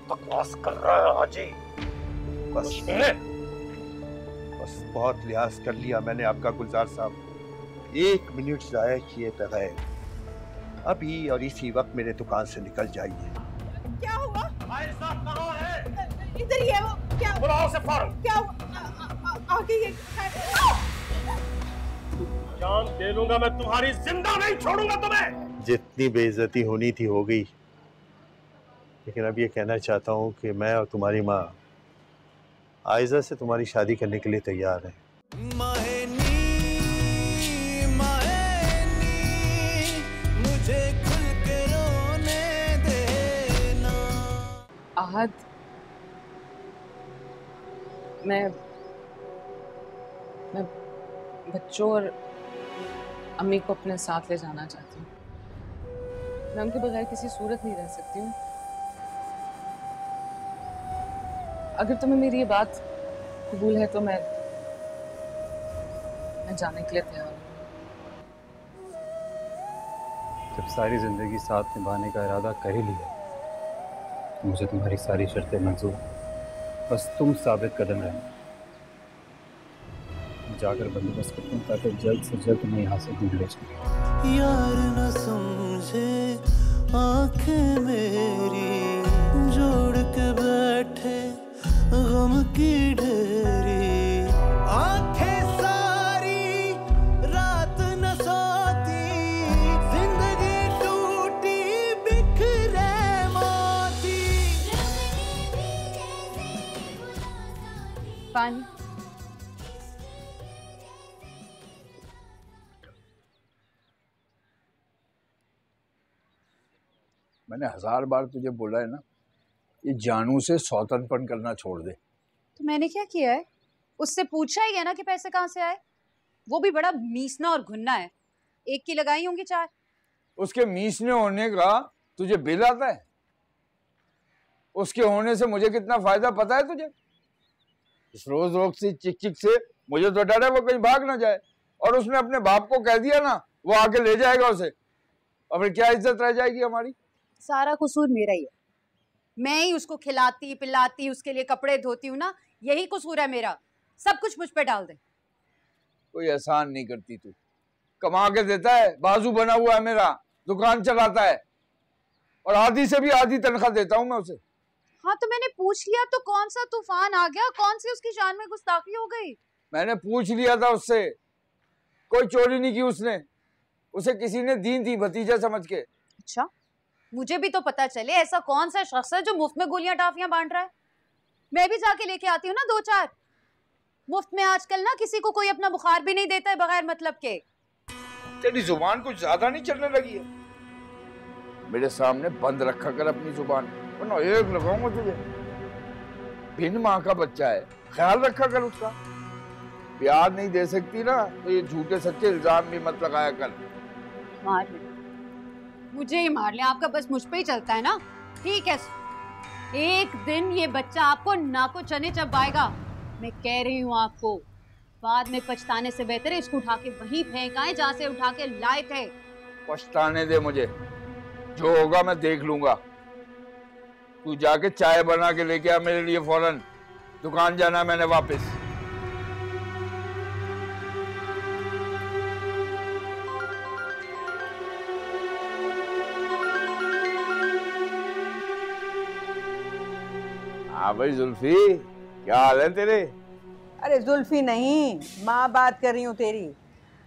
बकवास कर रहा है हाजी? बस बहुत लिहाज कर लिया मैंने आपका गुलजार साहब। 1 मिनट जाया किए बगैर अभी और इसी वक्त मेरे दुकान से निकल जाइए। क्या हुआ? भाई साहब कहाँ है? इधर ही है वो। क्या बुलाओ उसे फौरन। क्या हुआ? आगे ये जान दे लूंगा मैं, तुम्हारी जिंदा नहीं छोड़ूंगा तुम्हें। जितनी बेइज्जती होनी थी हो गई, लेकिन अब ये कहना चाहता हूँ कि मैं और तुम्हारी माँ आयजा से तुम्हारी शादी करने के लिए तैयार हैं। मुझे खुल के रोने देना। आहद, मैं बच्चों और अम्मी को अपने साथ ले जाना चाहती हूँ। मैं उनके बगैर किसी सूरत नहीं रह सकती हूँ। अगर तुम्हें मेरी ये बात कबूल है तो मैं जाने के लिए तैयार हूँ। जब सारी जिंदगी साथ निभाने का इरादा कर ही लिया, मुझे तुम्हारी सारी शर्तें मंजूर, बस तुम साबित कदम रहना। जाकर बंदोबस्त करता हूँ ताकि जल्द से जल्द तुम्हें यहाँ से दूर ले जाऊँ। यार न समझे आंखें मेरी जोड़ के बैठे गम की ढेरी, आंखें सारी रात न सोती, जिंदगी टूटी बिखरे मोती। पानी। मैंने 1000 बार तुझे बोला है ना, ये जानू से सौतनपन करना छोड़ दे। तो मैंने क्या किया है? उससे पूछा ही है ना कि पैसे कहाँ से आए। वो भी बड़ा मीसना और घुन्ना है। एक की लगाई होंगी 4। उसके मीसने होने का तुझे बिल आता है? उसके होने से मुझे कितना फायदा पता है तुझे? इस रोज रोज से चिक चिक से मुझे तो डर है वो कहीं भाग ना जाए, और उसने अपने बाप को कह दिया ना वो आके ले जाएगा उसे, और फिर क्या इज्जत रह जाएगी हमारी? सारा कसूर मेरा ही है। मैं ही उसको खिलाती पिलाती, उसके लिए कपड़े धोती हूँ ना, यही कसूर है मेरा। सब कुछ मुझ पे डाल दे। कोई एहसान नहीं करती तू, कमा के देता है, बाजू बना हुआ है मेरा, दुकान चलाता है, और आधी से भी आधी तनख्वाह देता हूँ मैं उसे। हाँ तो मैंने पूछ लिया तो कौन सा तूफान आ गया? कौन सी उसकी शान में गुस्ताखी हो गई? मैंने पूछ लिया था उससे, कोई चोरी नहीं की उसने, उसे किसी ने दी थी भतीजा समझ के। अच्छा, मुझे भी तो पता चले ऐसा कौन सा शख्स है जो मुफ्त में गोलियां टाफियां बांट रहा है। मैं भी जाके लेके आती हूँ ना 2-4। मुफ्त में आजकल ना किसी को कोई अपना बुखार भी नहीं देता है बगैर मतलब के। तेरी जुबान कुछ ज्यादा नहीं चलने लगी है? मेरे सामने बंद रखा कर अपनी जुबान, वरना एक लगाऊंगा तुझे। भिन्न माँ का बच्चा है, ख्याल रखा कर उसका। प्यार नहीं दे सकती ना तो ये झूठे सच्चे इल्जाम भी मत लगाया कर। मार ले, मुझे ही मार ले, आपका बस मुझ पे ही चलता है ना। ठीक है, एक दिन ये बच्चा आपको नाको चने चबाएगा। मैं कह रही हूँ आपको, बाद में पछताने से बेहतर है इसको उठा के वहीं फेंक आए जहाँ से उठा के लाए थे। पछताने दे मुझे, जो होगा मैं देख लूंगा। तू जाके चाय बना के लेके आ मेरे लिए फौरन, दुकान जाना है मैंने वापस। हाँ भाई जुल्फी, क्या हाल है तेरे? अरे जुल्फी नहीं, माँ बात कर रही हूँ तेरी।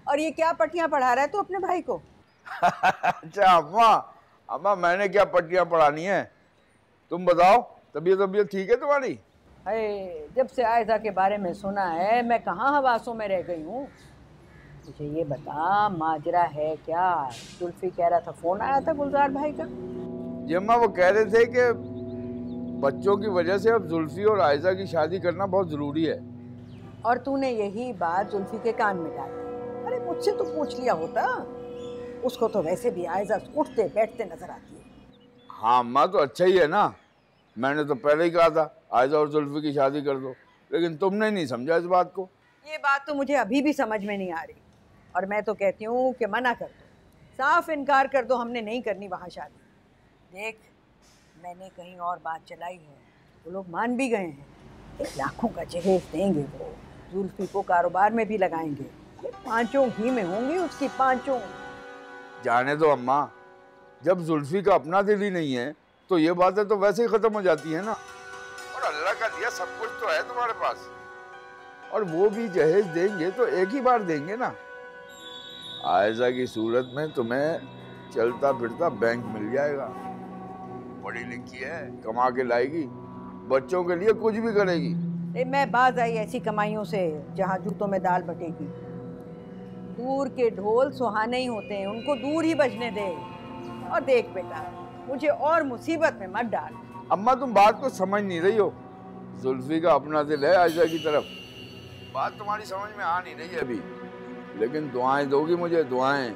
और ये क्या पट्टियां पढ़ा रहा है तू अपने भाई को? अच्छा अम्मा, अम्मा मैंने क्या पट्टियां पढ़ानी है? तुम बताओ, तबीयत ठीक है तुम्हारी? अरे जब से आयजा के बारे में सुना है मैं कहाँ हवासों में रह गई हूँ। मुझे ये बता, माजरा है क्या? जुल्फी कह रहा था, फोन आया था गुलजार भाई का। जी अम्मा, वो कह रहे थे कि बच्चों की वजह से अब जुल्फी और आयजा की शादी करना बहुत जरूरी है। और तूने यही बात जुल्फी के कान में डाली। अरे मुझसे तो पूछ लिया होता, उसको तो वैसे भी आयजा उठते बैठते नजर आती है। हाँ अम्मा, तो अच्छा ही है ना, मैंने तो पहले ही कहा था आयजा और जुल्फी की शादी कर दो, लेकिन तुमने नहीं समझा इस बात को। ये बात तो मुझे अभी भी समझ में नहीं आ रही, और मैं तो कहती हूँ कि मना कर दो, साफ इनकार कर दो, हमने नहीं करनी वहाँ शादी। देख, मैंने कहीं और बात चलाई है, वो लोग मान भी गए हैं। 1 लाखों का जहेज देंगे वो, जुल्फी को कारोबार में भी लगाएंगे। 5 घी में होंगी उसकी 5। जाने दो अम्मा, जब जुल्फी का अपना दिल ही नहीं है तो ये बातें तो वैसे ही खत्म हो जाती है ना। और अल्लाह का दिया सब कुछ तो है तुम्हारे पास, और वो भी जहेज देंगे तो एक ही बार देंगे ना। आयजा की सूरत में तुम्हें चलता फिरता बैंक मिल जाएगा, पढ़ी लिखी है, कमा के लाएगी, बच्चों के लिए कुछ भी करेगी। मैं बाज आई ऐसी कमाइयों से जहाँ जूतों में दाल बटेगी। दूर के ढोल सुहाने ही होते हैं, उनको दूर ही बजने दे। और देख बेटा, मुझे और मुसीबत में मत डाल। अम्मा तुम बात को समझ नहीं रही हो। जुल्फी का अपना दिल है आयशा की तरफ, बात तुम्हारी समझ में आ नहीं रही है अभी, लेकिन दुआएं दोगी मुझे, दुआएं।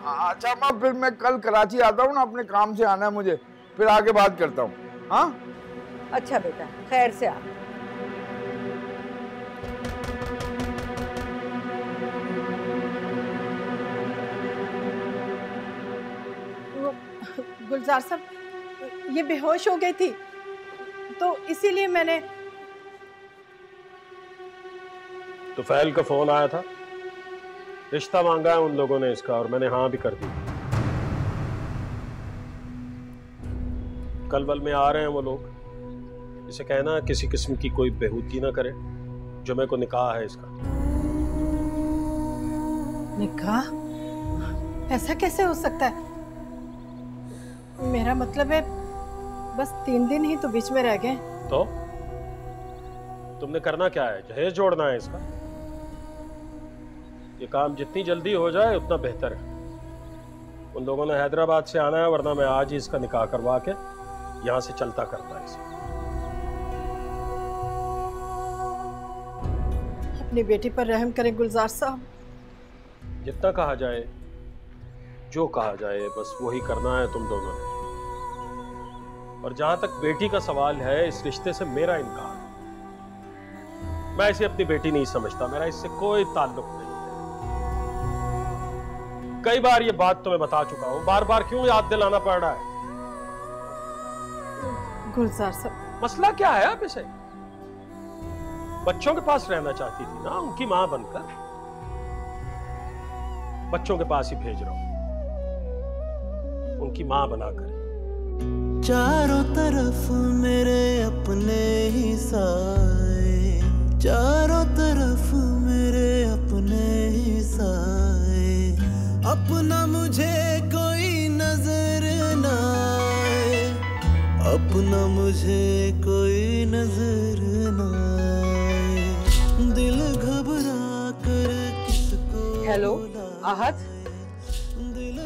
अच्छा अम्मा, फिर मैं कल कराची आता हूँ ना, अपने काम से आना है मुझे, फिर आके बात करता हूँ। हाँ अच्छा बेटा, खैर से आ। गुलजार साहब, ये बेहोश हो गई थी तो इसीलिए मैंने। तुफैल का फोन आया था, रिश्ता मांगा है उन लोगों ने इसका, और मैंने हाँ भी कर दी। कल वल में आ रहे हैं वो लोग। इसे कहना किसी किस्म की कोई बेहूदगी ना करे, जुमे को निकाह है इसका। निकाह? ऐसा कैसे हो सकता है? मेरा मतलब है बस 3 दिन ही तो बीच में रह गए। तो तुमने करना क्या है? जहेज जोड़ना है इसका। ये काम जितनी जल्दी हो जाए उतना बेहतर है। उन लोगों ने हैदराबाद से आना है, वरना मैं आज ही इसका निकाह करवा के यहाँ से चलता करता है इसे। अपनी बेटी पर रहम करें गुलजार साहब। जितना कहा जाए, जो कहा जाए, बस वही करना है तुम दोनों ने। और जहां तक बेटी का सवाल है, इस रिश्ते से मेरा इनकार है। मैं इसे अपनी बेटी नहीं समझता, मेरा इससे कोई ताल्लुक नहीं है। कई बार ये बात तो मैं बता चुका हूं, बार बार क्यों याद दिलाना पड़ रहा है? गुलजार साहब, मसला क्या है अब इसे? बच्चों के पास रहना चाहती थी ना, उनकी मां बनकर। बच्चों के पास ही भेज रहा हूं, उनकी मां बनाकर। चारों तरफ मेरे अपने ही साए, चारों तरफ मेरे अपने ही साए, अपना मुझे कोई नजर ना आए, अपना मुझे कोई नजर ना आए, दिल घबरा कर किसको। हेलो आहत,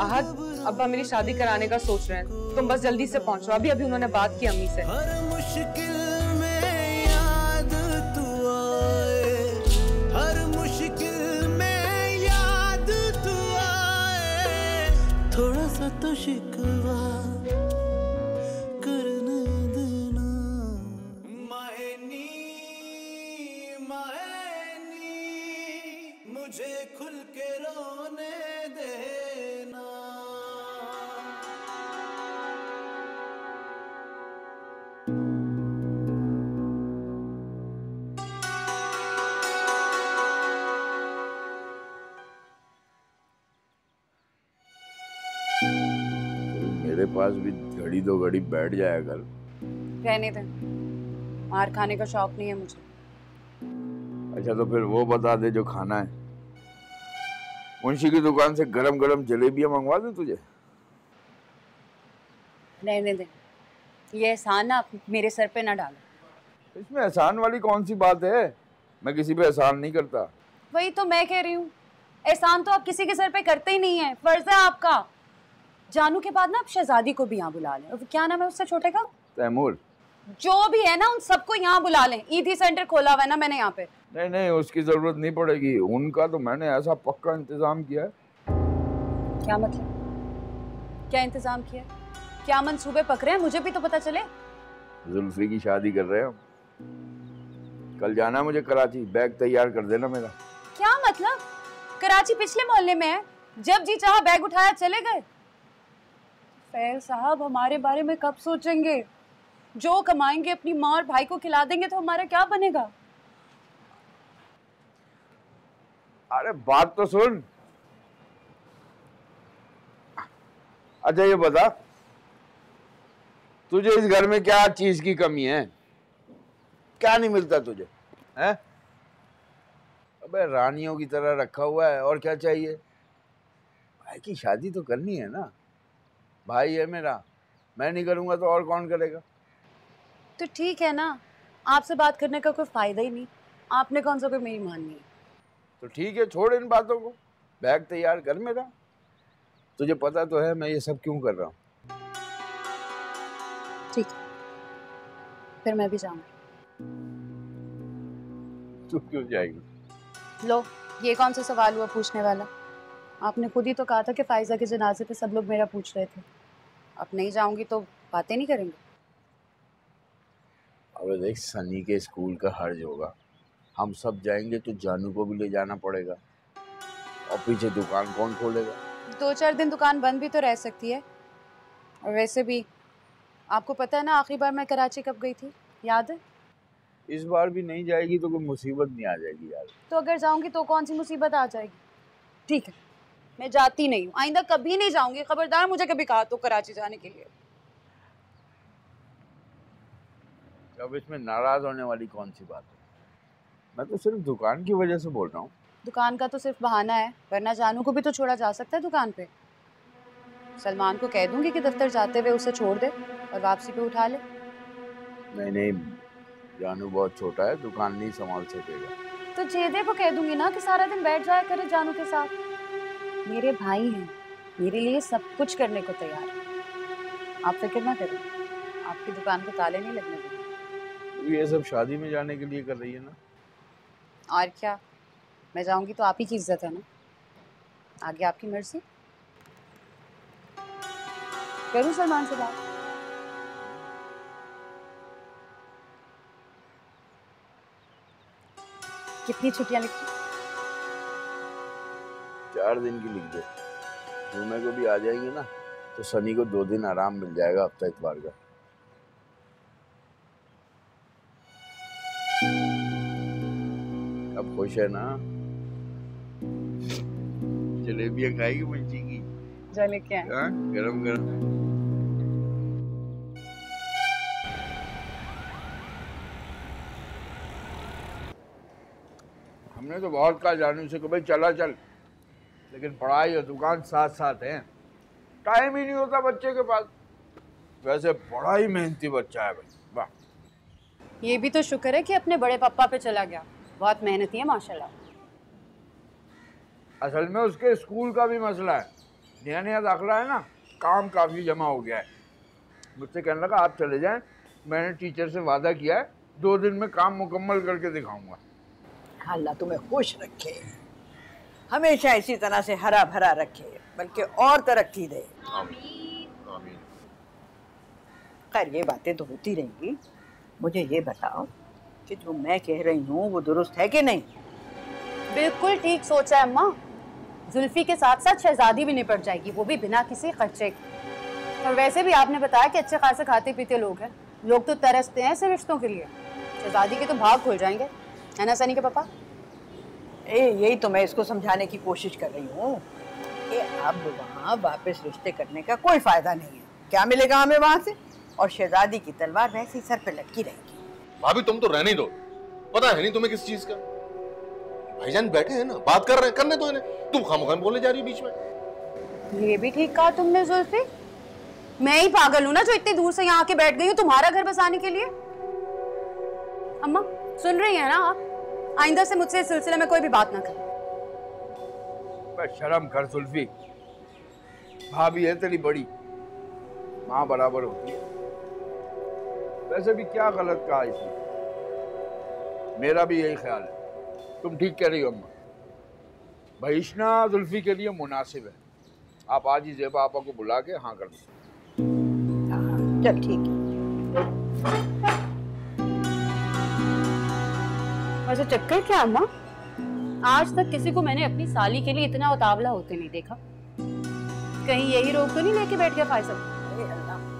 आहत, अब्बा मेरी शादी कराने का सोच रहे हैं, तुम बस जल्दी से पहुंचो। अभी अभी उन्होंने बात की अम्मी से। हर मुश्किल में याद तू आए, हर मुश्किल में याद तू आए, थोड़ा सा तो शिकवा करने देना। मायनी मायनी मुझे खुल के रोने देना। मेरे पास भी घड़ी 2 घड़ी बैठ जाया कर। रहने दे, मार खाने का शौक नहीं है मुझे। अच्छा तो फिर वो बता दे जो खाना है। मुंशी की दुकान से गरम गरम जलेबियां मंगवा दूं तुझे? रहने दे, ये एहसान ना मेरे सर पे ना डालो। इसमें एहसान वाली कौन सी बात है? मैं किसी पे एहसान नहीं करता। वही तो मैं कह रही हूँ, एहसान तो आप किसी के सर पे करते ही नहीं है, फर्ज है आपका। जानू के बाद ना आप शहजादी को भी यहाँ बुला लें। क्या नाम है उससे छोटे का? तैमूर। जो भी है ना, उन सबको यहाँ बुला लें। ईदी सेंटर खोला हुआ है ना मैंने यहाँ पे। नहीं नहीं, उसकी जरूरत नहीं पड़ेगी। उनका तो मैंने ऐसा पक्का इंतजाम किया है। क्या मतलब? क्या इंतजाम किया? क्या मंसूबे पकड़े हैं? मुझे भी तो पता चले। जुल्फी की शादी कर रहे हैं हम। कल जाना मुझे कराची, बैग तैयार कर देना मेरा। क्या मतलब? कराची पिछले मोहल्ले में है, जब जी चाहा बैग उठाया चले गए। फैल साहब हमारे बारे में कब सोचेंगे? जो कमाएंगे अपनी माँ और भाई को खिला देंगे तो हमारा क्या बनेगा? अरे बात तो सुन। अच्छा ये बता, तुझे इस घर में क्या चीज की कमी है? क्या नहीं मिलता तुझे? हैं? अबे रानियों की तरह रखा हुआ है, और क्या चाहिए? भाई की शादी तो करनी है ना। भाई है मेरा, मैं नहीं करूंगा तो और कौन करेगा? तो ठीक है ना, आपसे बात करने का कोई फायदा ही नहीं। आपने कौन सा कोई मेरी माननी है? तो ठीक है, छोड़ इन बातों को, बैग तैयार कर मेरा। तुझे पता तो है मैं ये सब क्यों कर रहा हूँ। ठीक है, फिर मैं भी जाऊंगी। तू क्यों जाएगी? लो, ये कौन सा सवाल हुआ पूछने वाला? आपने खुद ही तो कहा था कि फाइजा के जनाजे पे सब लोग मेरा पूछ रहे थे। अब नहीं जाऊंगी तो बातें नहीं करेंगे? अबे देख, सनी के स्कूल का हर्ज होगा, हम सब जाएंगे तो जानू को भी ले जाना पड़ेगा, और पीछे दुकान कौन खोलेगा? 2-4 दिन दुकान बंद भी तो रह सकती है। और वैसे भी आपको पता है ना आखिरी बार मैं कराची कब गई थी, याद है? इस बार भी नहीं जाएगी तो कोई मुसीबत नहीं आ जाएगी यार? तो अगर जाऊंगी तो कौन सी मुसीबत आ जाएगी? ठीक है, मैं जाती नहीं हूँ, आइंदा कभी नहीं जाऊंगी। खबरदार मुझे कभी कहा तो कराची जाने के लिए। अब इसमें नाराज होने वाली कौन सी बात है? मैं तो सिर्फ दुकान की वजह से बोल रहा हूँ। दुकान का तो सिर्फ बहाना है, वरना जानू को भी तो छोड़ा जा सकता है दुकान पे। सलमान को कह दूंगी कि दफ्तर जाते हुए उसे छोड़ दे और वापसी पे उठा ले। नहीं नहीं, जानू बहुत छोटा है, दुकान नहीं संभाल सकेगा। तो जेदे को कह दूंगी ना कि सारा दिन बैठ जाया करे जानू के साथ। मेरे भाई हैं, मेरे लिए सब कुछ करने को तैयार है। आप फिक्र ना करें, आपकी दुकान को ताले नहीं लगने देंगे। ये सब शादी में जाने के लिए कर रही है ना? और क्या, मैं जाऊंगी तो आप ही की इज्जत है ना, आगे आपकी मर्जी। करूं सलमान से बात? कितनी छुट्टियां लिखी? 4 दिन की लिख दो। जुमे को भी आ जाएंगे ना तो सनी को 2 दिन आराम मिल जाएगा हफ्ता इतवार का। अब खुश है ना? जलेबियां खाएगी बच्ची की? चले क्या? गरम गरम। हमने तो बहुत कहा जानू से कि भाई चला चल, लेकिन पढ़ाई और दुकान साथ साथ हैं, टाइम ही नहीं होता बच्चे के पास। वैसे बड़ा ही मेहनती बच्चा है भाई, वाह। ये भी तो शुक्र है कि अपने बड़े पापा पे चला गया, बहुत मेहनती है माशाल्लाह। असल में उसके स्कूल का भी मसला है, नया नया दाखिला है ना, काम काफ़ी जमा हो गया है। मुझसे कहने लगा आप चले जाएं, मैंने टीचर से वादा किया है 2 दिन में काम मुकम्मल करके दिखाऊंगा। अल्लाह तुम्हें खुश रखे, हमेशा इसी तरह से हरा भरा रखे, बल्कि और तरक्की दे। आमीन। खैर ये बातें तो होती रहेंगी। मुझे ये बताओ कि जो मैं कह रही हूँ वो दुरुस्त है कि नहीं? बिल्कुल ठीक सोचा है अम्मा। जुल्फी के साथ साथ शहजादी भी निपट जाएगी, वो भी बिना किसी खर्चे के। और वैसे भी आपने बताया कि अच्छे खासे खाते पीते लोग हैं, लोग तो तरसते हैं ऐसे रिश्तों के लिए। शहजादी के तो भाग खुल जाएंगे, है ना सनी के पापा? यही तो मैं इसको समझाने की कोशिश कर रही हूँ कि अब वहाँ वापस रिश्ते करने का कोई फायदा नहीं है। क्या मिलेगा हमें वहाँ से? और शहजादी की तलवार वैसे ही सर पे लटकी रहेगी। भाभी तुम तो रहने दो, पता है नहीं तुम्हें किस चीज का। भाईजान बैठे हैं ना, बात कर रहे हैं, करने दो इन्हें, तुम खामोखाम बोले जा रही हो बीच में। ये भी ठीक कहा तुमने जुल्फी, मैं ही पागल हूँ ना जो इतनी दूर से यहाँ आके बैठ गई हूँ तुम्हारा घर बसाने के लिए। अम्मा सुन रही है ना आप? आइंदा से मुझसे इस सिलसिले में कोई भी बात ना करें। बस शर्म कर जुल्फी, भाभी है तेरी बड़ी, माँ बराबर होती है। वैसे भी क्या गलत कहा इसने, मेरा भी यही ख्याल है। तुम ठीक कह रही हो अम्मा, बहिश्ना जुल्फी के लिए मुनासिब है। आप आज ही ज़ेबा आपा को बुला के हाँ कर दो। चल ठीक है। वैसे चक्कर क्या अम्मा, आज तक किसी को मैंने अपनी साली के लिए इतना उतावला होते नहीं देखा। कहीं यही रोक तो नहीं लेके बैठ गया फाइजल?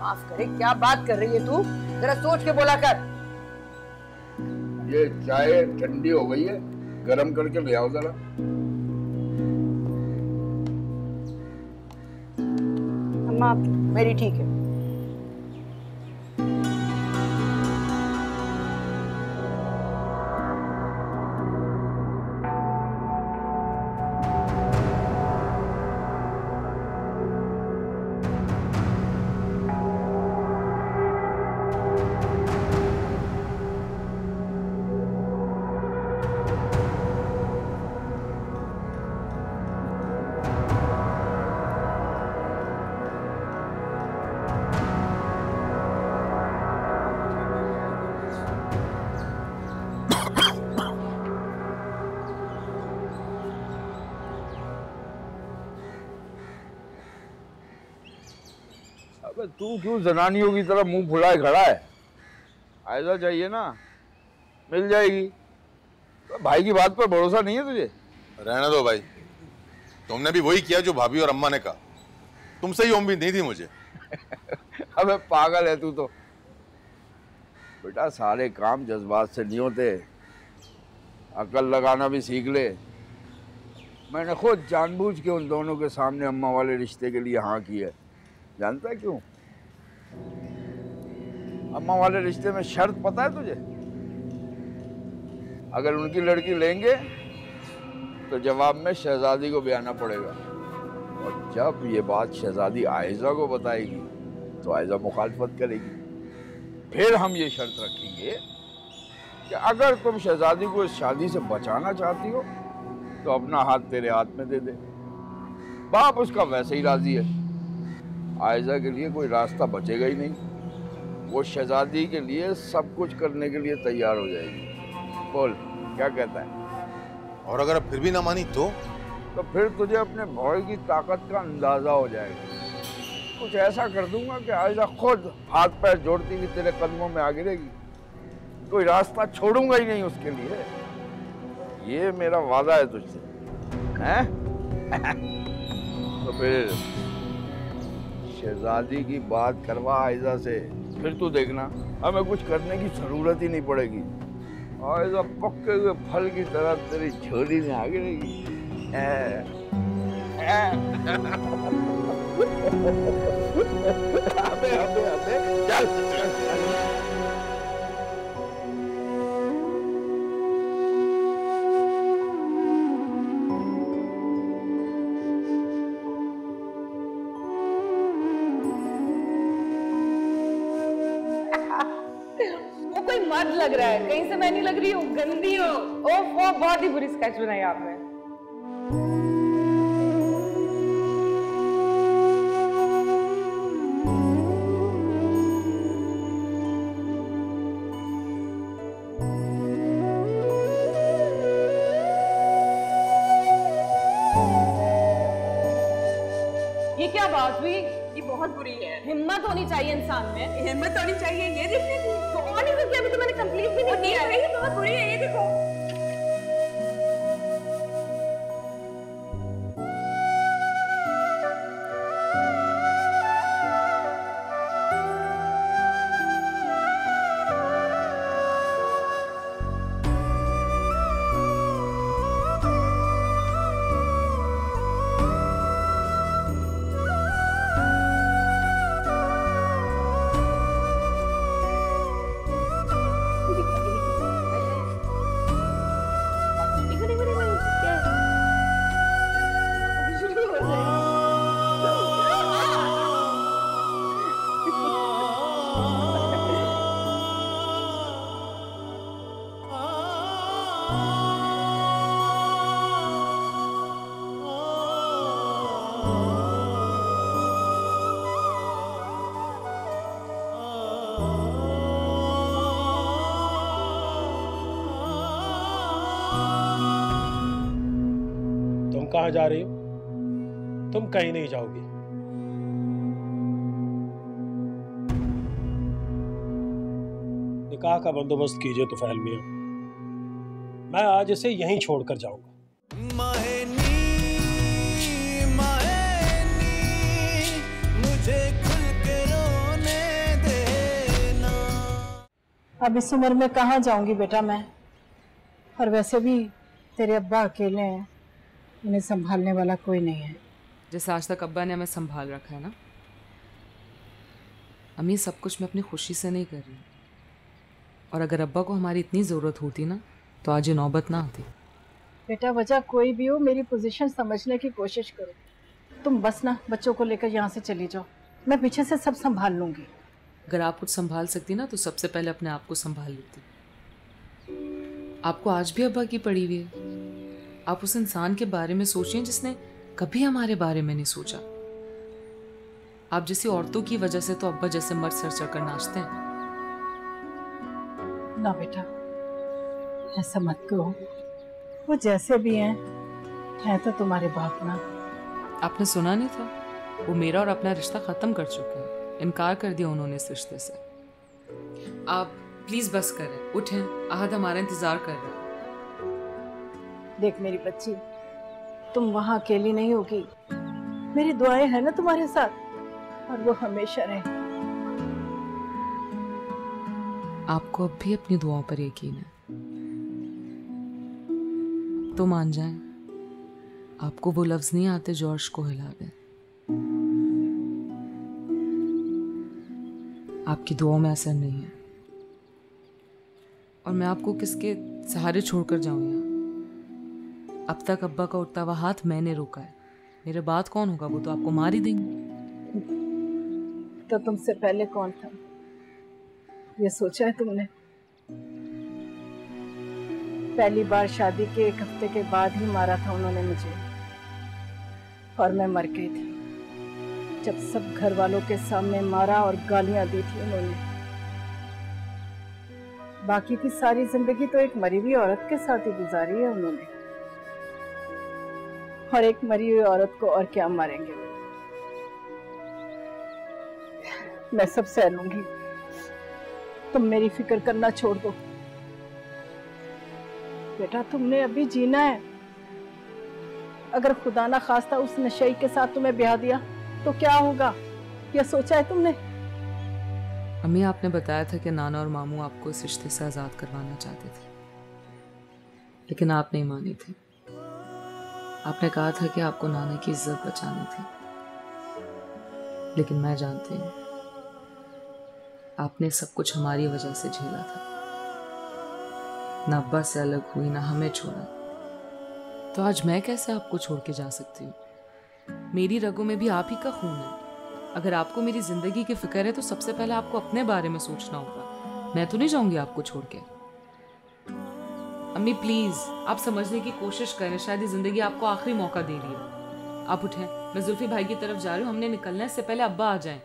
माफ करे, क्या बात कर रही है तू? जरा सोच के बोला कर। ये चाय ठंडी हो गई है, गरम करके ले आओ जरा। अम्मा मेरी ठीक है। अबे तू क्यों जनानियों की तरह मुंह फुलाए खड़ा है? आयजा चाहिए ना, मिल जाएगी। तो भाई की बात पर भरोसा नहीं है तुझे? रहने दो भाई, तुमने भी वही किया जो भाभी और अम्मा ने कहा। तुमसे ही उम्मीद नहीं थी मुझे। अबे पागल है तू तो। बेटा सारे काम जज्बात से नहीं होते, अकल लगाना भी सीख ले। मैंने खुद जानबूझ के उन दोनों के सामने अम्मा वाले रिश्ते के लिए हाँ की है। जानता है क्यों? अम्मा वाले रिश्ते में शर्त पता है तुझे? अगर उनकी लड़की लेंगे तो जवाब में शहजादी को भी आना पड़ेगा, और जब ये बात शहजादी आयजा को बताएगी तो आयजा मुखालफत करेगी। फिर हम ये शर्त रखेंगे कि अगर तुम शहजादी को इस शादी से बचाना चाहती हो तो अपना हाथ तेरे हाथ में दे दे। बाप उसका वैसे ही राजी है। आयजा के लिए कोई रास्ता बचेगा ही नहीं। वो शहजादी के लिए सब कुछ करने के लिए तैयार हो जाएगी। बोल क्या कहता है? और अगर अब फिर भी ना मानी तो फिर तुझे अपने भाई की ताकत का अंदाजा हो जाएगा। कुछ ऐसा कर दूंगा कि आयजा खुद हाथ पैर जोड़ती हुई तेरे कदमों में आ गिरेगी। कोई रास्ता छोड़ूंगा ही नहीं उसके लिए। ये मेरा वादा है तुझसे, हैं? तो फिर शहजादी की बात करवा आयजा से, फिर तू देखना हमें कुछ करने की जरूरत ही नहीं पड़ेगी। आयजा पक्के हुए फल की तरह तेरी झोली में आ गिरेगी। अबे अबे अबे चल मर्द लग रहा है, कहीं से मैं नहीं लग रही हूँ, गंदी हो। ओह बहुत ही बुरी स्केच बनाई आपने। ये क्या बात हुई? ये बहुत बुरी है। हिम्मत होनी चाहिए इंसान में, हिम्मत होनी चाहिए। ये देखने की कौन ही तो अभी तो मैंने कंप्लीट भी नहीं किया है। ये बहुत बुरी है, ये देखो। कहाँ जा रही हो? तुम कहीं नहीं जाओगी। निकाह का बंदोबस्त कीजिए तुफैल मियां, मैं आज इसे यहीं छोड़कर जाऊंगा। मुझे खुल के रोने अब इस उम्र में कहाँ जाऊंगी बेटा मैं, और वैसे भी तेरे अब्बा अकेले हैं, उन्हें संभालने वाला कोई नहीं है। जैसे आज तक अब्बा ने हमें संभाल रखा है ना। अम्मी, सब कुछ मैं अपनी खुशी से नहीं कर रही, और अगर अब्बा को हमारी इतनी ज़रूरत होती ना तो आज ये नौबत ना आती। बेटा वजह कोई भी हो, मेरी पोजीशन समझने की कोशिश करो। तुम बस ना बच्चों को लेकर यहाँ से चली जाओ, मैं पीछे से सब संभाल लूंगी। अगर आप कुछ संभाल सकती ना तो सबसे पहले अपने आप को संभाल लेती। आपको आज भी अब्बा की पड़ी हुई है। आप उस इंसान के बारे में सोचिए जिसने कभी हमारे बारे में नहीं सोचा। आप जैसी औरतों की वजह से तो अब्बा जैसे मर्द सर चढ़कर नाचते हैं। ना बेटा, ऐसा मत कहो, वो जैसे भी हैं तो तुम्हारे बाप ना। आपने सुना नहीं था, वो मेरा और अपना रिश्ता खत्म कर चुके हैं, इनकार कर दिया उन्होंने इस रिश्ते से। आप प्लीज बस करें, उठें, आहद हमारा इंतजार कर रहा है। देख मेरी बच्ची, तुम वहां अकेली नहीं होगी, मेरी दुआएं हैं ना तुम्हारे साथ, और वो हमेशा रहे। आपको अब भी अपनी दुआओं पर यकीन है तो मान जाएं, आपको वो लफ्ज नहीं आते जॉर्ज को हिला दें। आपकी दुआओं में असर नहीं है, और मैं आपको किसके सहारे छोड़कर जाऊं यहाँ। अब तक अब्बा का उठता हुआ हाथ मैंने रोका है, मेरे बाद कौन होगा? वो तो आपको मार ही देंगे। तो तुमसे पहले कौन था, ये सोचा है तुमने? पहली बार शादी के 1 हफ्ते के बाद ही मारा था उन्होंने मुझे, और मैं मर गई थी जब सब घर वालों के सामने मारा और गालियां दी थी उन्होंने। बाकी की सारी जिंदगी तो एक मरी हुई औरत के साथ ही गुजारी है उन्होंने, और एक मरी हुई औरत को और क्या मारेंगे। मैं सब सह लूंगी, तुम मेरी फिक्र करना छोड़ दो। बेटा तुमने अभी जीना है, अगर खुदा ना खास्ता उस नशई के साथ तुम्हें ब्याह दिया तो क्या होगा, यह सोचा है तुमने? अम्मी, आपने बताया था कि नाना और मामू आपको इस रिश्ते से आज़ाद करवाना चाहते थे, लेकिन आप नहीं मानी थी। आपने कहा था कि आपको नाना की इज्जत बचानी थी, लेकिन मैं जानती हूँ आपने सब कुछ हमारी वजह से झेला था। ना अब्बा से अलग हुई, ना हमें छोड़ा, तो आज मैं कैसे आपको छोड़ के जा सकती हूँ? मेरी रगों में भी आप ही का खून है। अगर आपको मेरी जिंदगी की फिक्र है तो सबसे पहले आपको अपने बारे में सोचना होगा। मैं तो नहीं जाऊंगी आपको छोड़ के। अम्मी प्लीज, आप समझने की कोशिश करें, शायद ये जिंदगी आपको आखिरी मौका दे रही है। आप उठें, मैं जुल्फी भाई की तरफ जा रही हूँ, हमने निकलना है, इससे पहले अब्बा आ जाएं।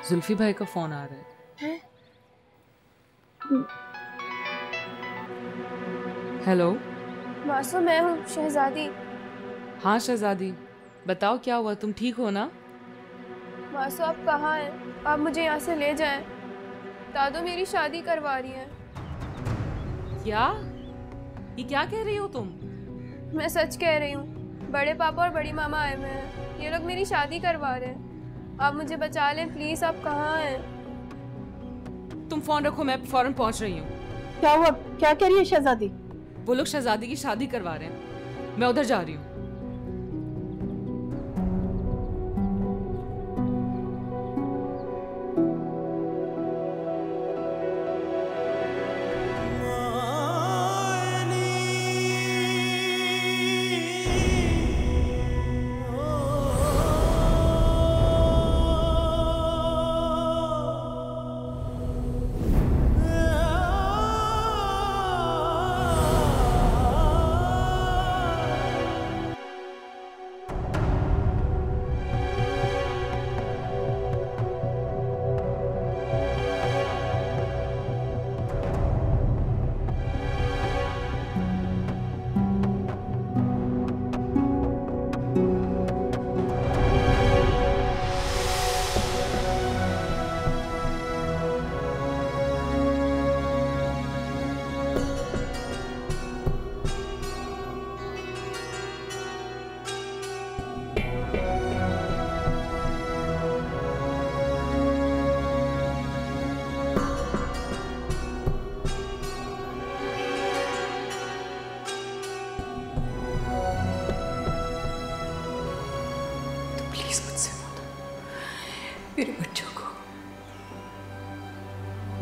जुल्फी भाई का फोन आ रहा है। हेलो मासूम, मैं हूँ शहजादी। हाँ शहजादी, बताओ क्या हुआ, तुम ठीक हो ना? मासूम आप कहाँ हैं? आप मुझे यहाँ से ले जाएं। दादू मेरी शादी करवा रही हैं। क्या? ये क्या कह रही हो तुम? मैं सच कह रही हूँ, बड़े पापा और बड़ी मामा आए हुए हैं, ये लोग मेरी शादी करवा रहे हैं। आप मुझे बचा लें प्लीज। आप कहाँ हैं? तुम फोन रखो, मैं फौरन पहुंच रही हूँ। क्या हुआ, क्या कह रही है शहजादी? वो लोग शहजादी की शादी करवा रहे हैं, मैं उधर जा रही हूँ।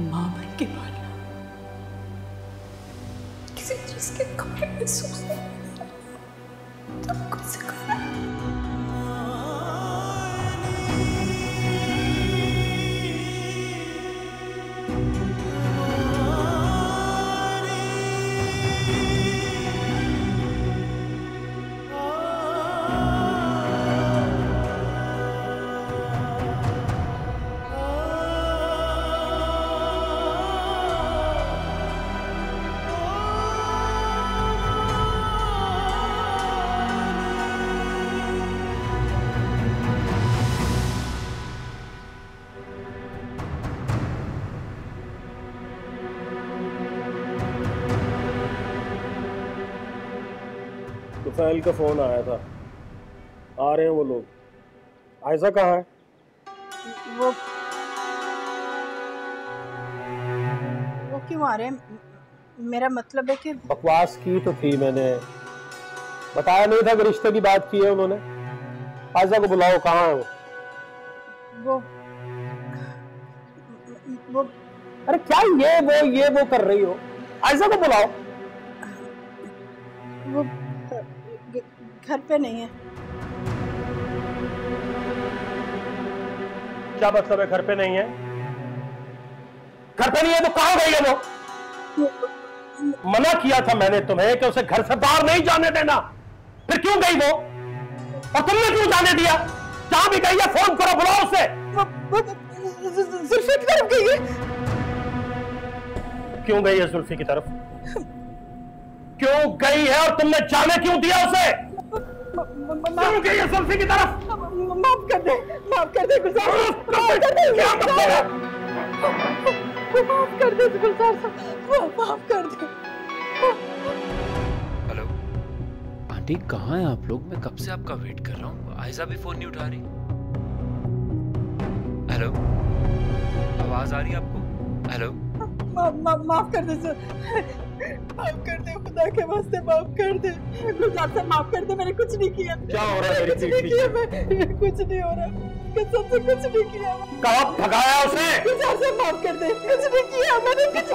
माँ बन के पाला, किसी चीज के कमी महसूस नहीं, सब कुछ सिखाया। तुफैल का फोन आया था, आ रहे हैं वो लोग। आयशा कहाँ है? वो क्यों आ रहे हैं? मेरा मतलब है कि बकवास की तो थी, मैंने बताया नहीं था कि रिश्ते की बात की है उन्होंने। आयशा को बुलाओ, कहाँ है वो? वो अरे क्या ये वो कर रही हो? आयशा को बुलाओ। वो घर पे नहीं है। क्या मतलब है घर पे नहीं है? घर पे नहीं है तो कहाँ गई है वो? मना किया था मैंने तुम्हें कि उसे घर से बाहर नहीं जाने देना, फिर क्यों गई वो? और तुमने क्यों जाने दिया? जहां भी गई है फोन करो, बुलाओ उसे। जुल्फी की तरफ गई है। क्यों गई है जुल्फी की तरफ? क्यों गई है और तुमने जाने क्यों दिया उसे? क्यों गई है जुल्फी की तरफ? माफ कर दे गुलजार साहब, माफ कर दे गुलजार साहब, माफ कर दे। हेलो आंटी, कहाँ हैं आप लोग? मैं कब से आपका वेट कर रहा हूँ। आयशा भी फोन नहीं उठा रही। हेलो, आवाज आ रही है आपको? हेलो, माफ कर दे सर, माफ कर दे, खुदा के वास्ते माफ कर दे गुलजार साहब, माफ कर दे। मैंने कुछ नहीं किया। क्या हो रहा है? कुछ नहीं किया, मैं कुछ नहीं हो रहा, कसम से कुछ नहीं किया। कहाँ भगाया उसे? गुलजार साहब माफ कर दे, कुछ नहीं किया मैंने, कुछ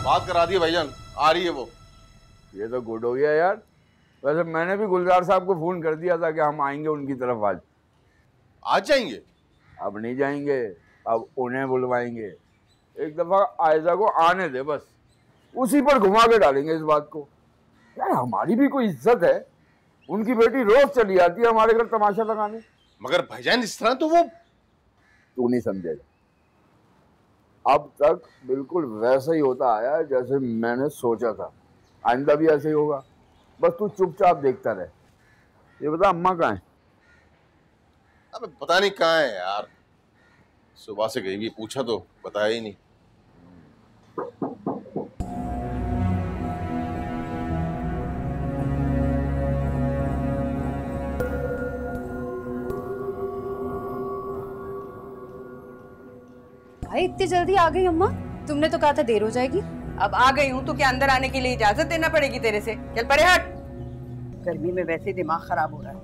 बात करा दी भाईजान, आ रही है वो। ये तो गुड हो गया यार। वैसे मैंने भी गुलजार साहब को फोन कर दिया था कि हम आएंगे उनकी तरफ आज। आज जाएंगे? अब नहीं जाएंगे, अब उन्हें बुलवाएंगे। एक दफा आयशा को आने दे, बस उसी पर घुमा के डालेंगे इस बात को। यार हमारी भी कोई इज्जत है, उनकी बेटी रोज चली आती है हमारे घर तमाशा लगाने। मगर भाईजान इस तरह तो वो तू नहीं समझेगा। अब तक बिल्कुल वैसा ही होता आया है जैसे मैंने सोचा था, आइंदा भी ऐसे ही होगा। बस तू चुपचाप देखता रहे। ये बता अम्मा कहाँ है? अबे पता नहीं कहाँ है यार, सुबह से गई भी, पूछा तो बताया ही नहीं। भाई इतनी जल्दी आ गई अम्मा? तुमने तो कहा था देर हो जाएगी। अब आ गई हूँ तो क्या अंदर आने के लिए इजाजत देना पड़ेगी तेरे से? चल परे हट, गर्मी में वैसे दिमाग खराब हो रहा है।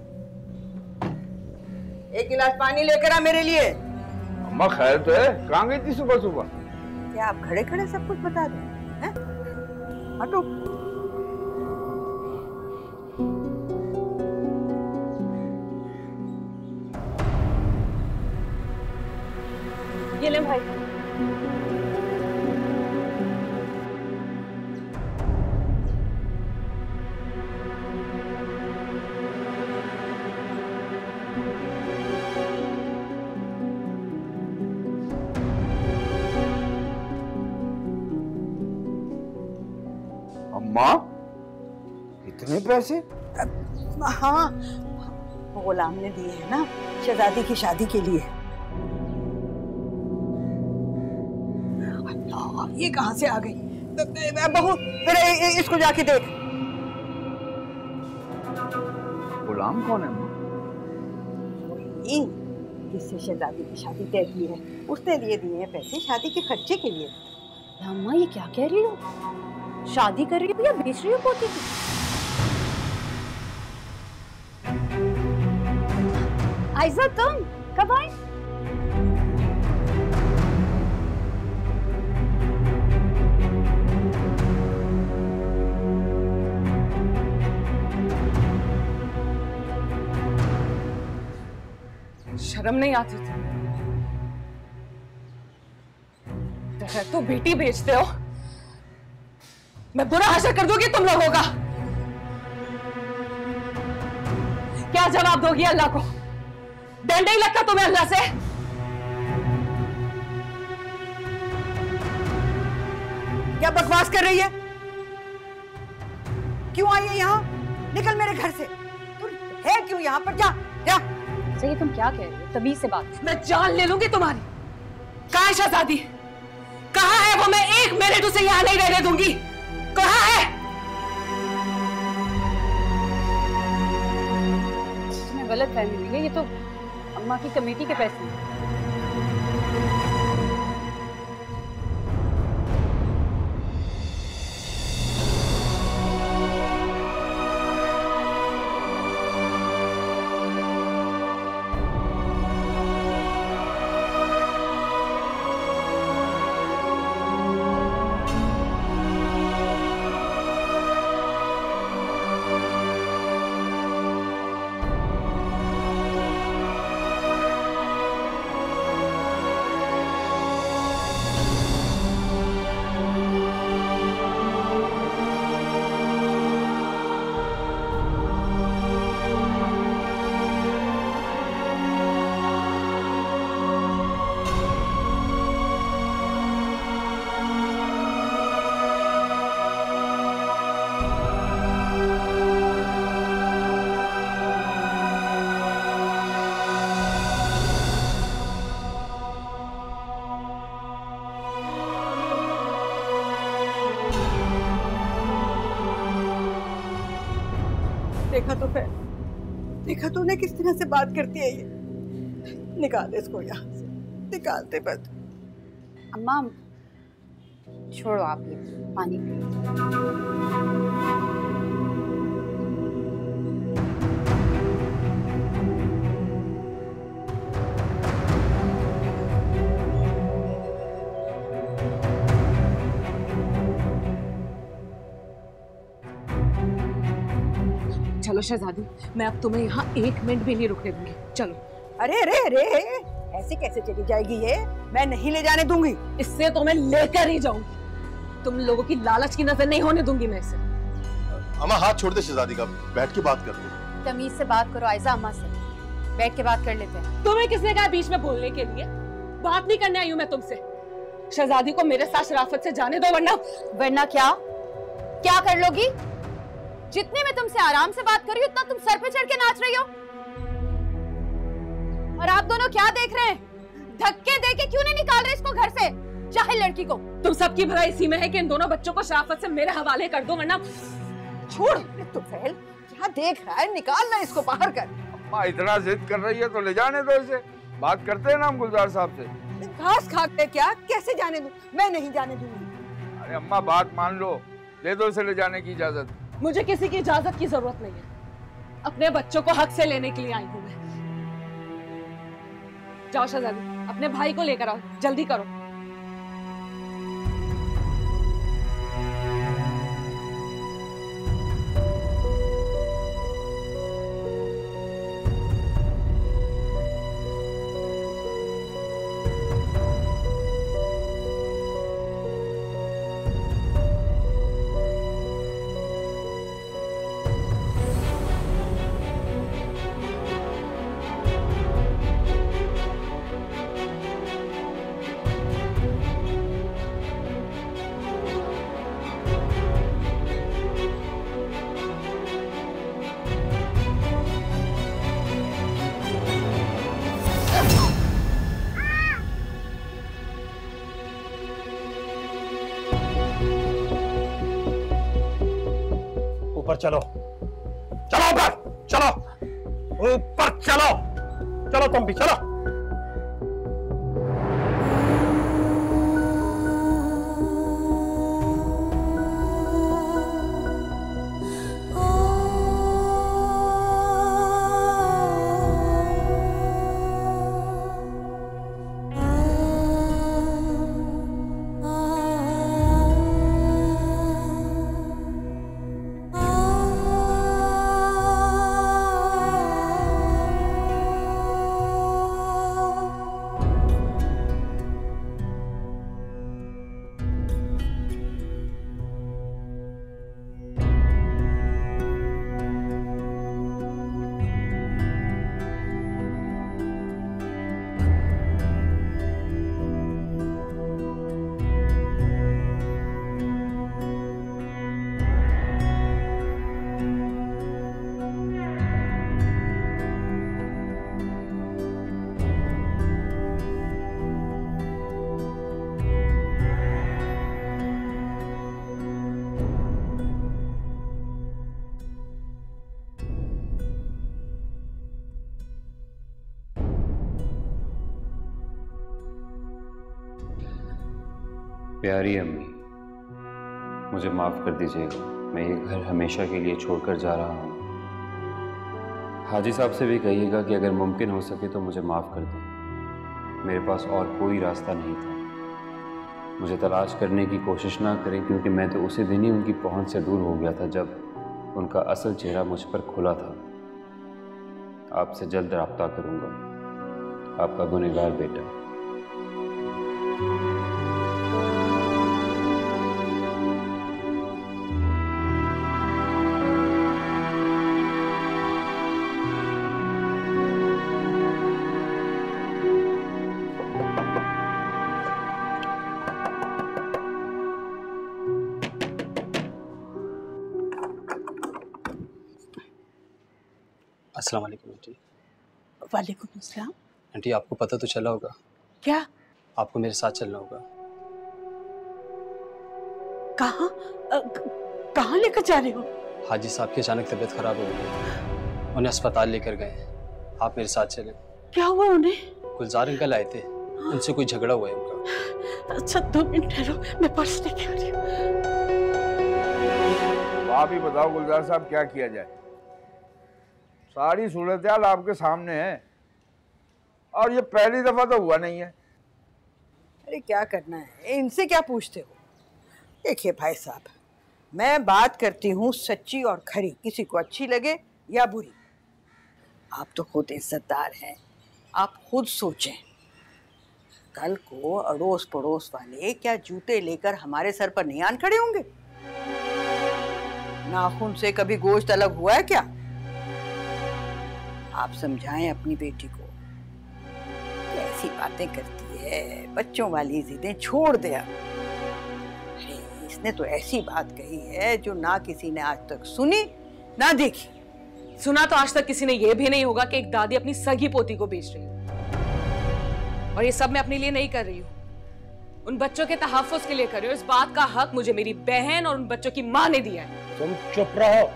एक गिलास पानी लेकर आ मेरे लिए। अम्मा खैर तो है? कहाँ गई थी सुबह सुबह? क्या आप खड़े खड़े सब कुछ बता दें? हटो। ये ले भाई। अम्मा इतने पैसे? हाँ, गुलाम ने दिए हैं ना शहजादी की शादी के लिए। ये कहाँ से आ गई बहू? फिर इसको जाके देख। गुलाम कौन है अम्मा? जिससे शहजादी की शादी तय की है, उसने दिए हैं पैसे शादी के खर्चे के लिए। अम्मा ये क्या कह रही हो? शादी कर रही हो या बेच रही हो पोती की? आयजा तुम कब आए? शर्म नहीं आती थी? तो बेटी बेचते हो, मैं बुरा हाशर कर दूंगी तुम लोगों का। क्या जवाब दोगी अल्लाह को? डर नहीं लगता तुम्हें अल्लाह से? क्या बकवास कर रही है? क्यों आई है यहाँ? निकल मेरे घर से। तू है क्यों यहाँ पर? जा जा। सही तुम क्या कह रही हो? तमीज से बात। मैं जान ले लूंगी तुम्हारी। कहाँ है शहजादी? कहाँ है वो? मैं एक मिनट उसे यहाँ नहीं रहने दूंगी। कहाँ है? तुम्हें गलत फहमी हुई है, ये तो अम्मा की कमेटी के पैसे हैं। देखा तो फिर, देखा तूने किस तरह से बात करती है ये। निकाल इसको यहाँ से, निकालते बस। अम्मा छोड़ो, आप ये पानी पियो। चलो शहजादी, मैं अब तुम्हें यहाँ एक मिनट भी नहीं रुकने दूंगी। चलो। अरे अरे अरे, ऐसे कैसे चली जाएगी ये? मैं नहीं ले जाने दूंगी। इससे तो मैं लेकर ही जाऊंगी। तुम लोगों की लालच की नजर नहीं होने दूंगी मैं इसे। अम्मा हाथ छोड़ दे शहजादी का, बैठ के बात करते हैं। तमीज से बात करो आयजा अम्मा से, बैठ के बात कर लेते हैं। तुम्हें किसने कहा बीच में बोलने के लिए? बात नहीं करने आई हूँ मैं तुमसे। शहजादी को मेरे साथ शराफत से जाने दो, वरना क्या क्या कर लोगी? जितने मैं तुमसे आराम से बात कर रही हूँ उतना तुम सर पे चढ़ के नाच रही हो। और आप दोनों क्या देख रहे हैं? धक्के दे के क्यों नहीं निकाल रहे इसको घर से, चाहे लड़की को? तुम सबकी भलाई इसी में है कि इन दोनों बच्चों को शराफत से मेरे हवाले कर दो, वरना छोड़। तो फैल क्या देख रहा है? निकालना इसको बाहर कर। अम्मा इतना जिद कर रही है तो ले जाने दो इसे, बात करते हैं ना हम गुलजार साहब से। घास खाते क्या? कैसे जाने दूं? मैं नहीं जाने दूंगी। अरे अम्मा बात मान लो, दे दो इसे ले जाने की इजाजत। मुझे किसी की इजाजत की जरूरत नहीं है। अपने बच्चों को हक से लेने के लिए आई हूँ मैं। जाओ शहजादी, अपने भाई को लेकर आओ, जल्दी करो। ऊपर चलो, चलो ऊपर, चलो ऊपर, चलो चलो, तुम भी चलो। प्यारी अम्मी, मुझे माफ़ कर दीजिएगा, मैं ये घर हमेशा के लिए छोड़कर जा रहा हूँ। हाजी साहब से भी कहिएगा कि अगर मुमकिन हो सके तो मुझे माफ़ कर दें। मेरे पास और कोई रास्ता नहीं था। मुझे तलाश करने की कोशिश ना करें, क्योंकि मैं तो उसी दिन ही उनकी पहुंच से दूर हो गया था जब उनका असल चेहरा मुझ पर खुला था। आपसे जल्द रब्ता करूँगा। आपका गुनहगार बेटा। अस्सलाम वालेकुम आंटी। वालेकुम अस्सलाम। आंटी, आपको पता तो चला होगा। क्या? आपको मेरे साथ चलना होगा। कहाँ? कहाँ लेकर जा रहे हो? हाजी साहब की अचानक तबीयत खराब हो गई, उन्हें अस्पताल लेकर गए। आप मेरे साथ चलें। क्या हुआ उन्हें? गुलजार अंकल आए थे, उनसे कोई झगड़ा हुआ है उनका। अच्छा 2 मिनट ठहरो, मैं पर्स लेके आ रही हूँ। आप ही बताओ गुलजार साहब, क्या किया जाए? सारी सूरत-ए-हाल आपके सामने है, और ये पहली दफा तो हुआ नहीं है। अरे क्या करना है, इनसे क्या पूछते हो? देखिए भाई साहब, मैं बात करती हूँ सच्ची और खरी, किसी को अच्छी लगे या बुरी। आप तो खुद इज्जतदार हैं, आप खुद सोचें। कल को अड़ोस पड़ोस वाले क्या जूते लेकर हमारे सर पर नहीं आन खड़े होंगे? नाखून से कभी गोश्त अलग हुआ है क्या? आप समझाएं अपनी बेटी को, कैसी बातें करती है, बच्चों वाली जिदें छोड़ दे। इसने तो ऐसी बात कही है जो ना किसी ने आज तक सुनी ना देखी। सुना तो आज तक किसी ने यह भी नहीं होगा कि एक दादी अपनी सगी पोती को बेच रही है। और ये सब मैं अपने लिए नहीं कर रही हूँ, उन बच्चों के तहफ्फुज़ के लिए कर रही हूँ। इस बात का हक मुझे मेरी बहन और उन बच्चों की माँ ने दिया है। तुम चुप रहो।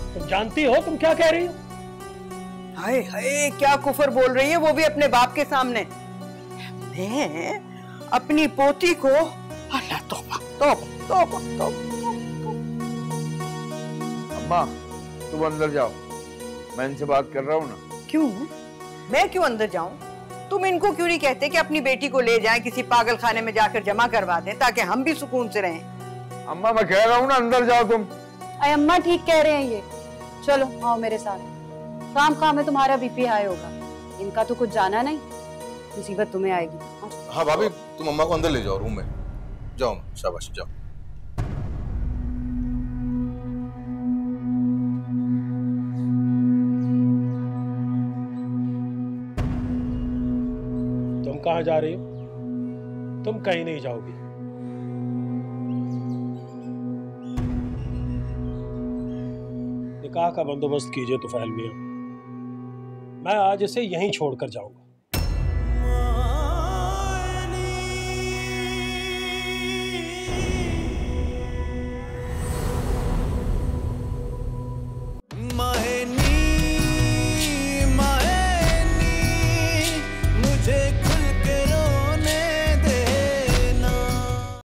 तुम जानती हो तुम क्या कह रही हो? हाय हाय, क्या कुफर बोल रही है, वो भी अपने बाप के सामने। मैं अपनी पोती को, अल्लाह तौबा तौबा तौबा तौबा। अम्मा तुम अंदर जाओ, मैं इनसे बात कर रहा हूँ ना। क्यों? मैं क्यों अंदर जाऊं? तुम इनको क्यों नहीं कहते कि अपनी बेटी को ले जाएं, किसी पागल खाने में जाकर जमा करवा दें, ताकि हम भी सुकून से रहें? अम्मा मैं कह रहा हूँ ना, अंदर जाओ तुम। अरे अम्मा ठीक कह रहे हैं ये, चलो आओ मेरे साथ। काम में तुम्हारा बीपी हाई होगा, इनका तो कुछ जाना नहीं, मुसीबत तुम्हें आएगी। हाँ भाभी, तुम अम्मा को अंदर ले जाओ रूम में। जाओ, शाबाश जाओ। तुम कहाँ जा रही हो? तुम कहीं नहीं जाओगी। निकाह का बंदोबस्त कीजिए तुफैल मियां, मैं आज इसे यहीं छोड़कर जाऊंगा।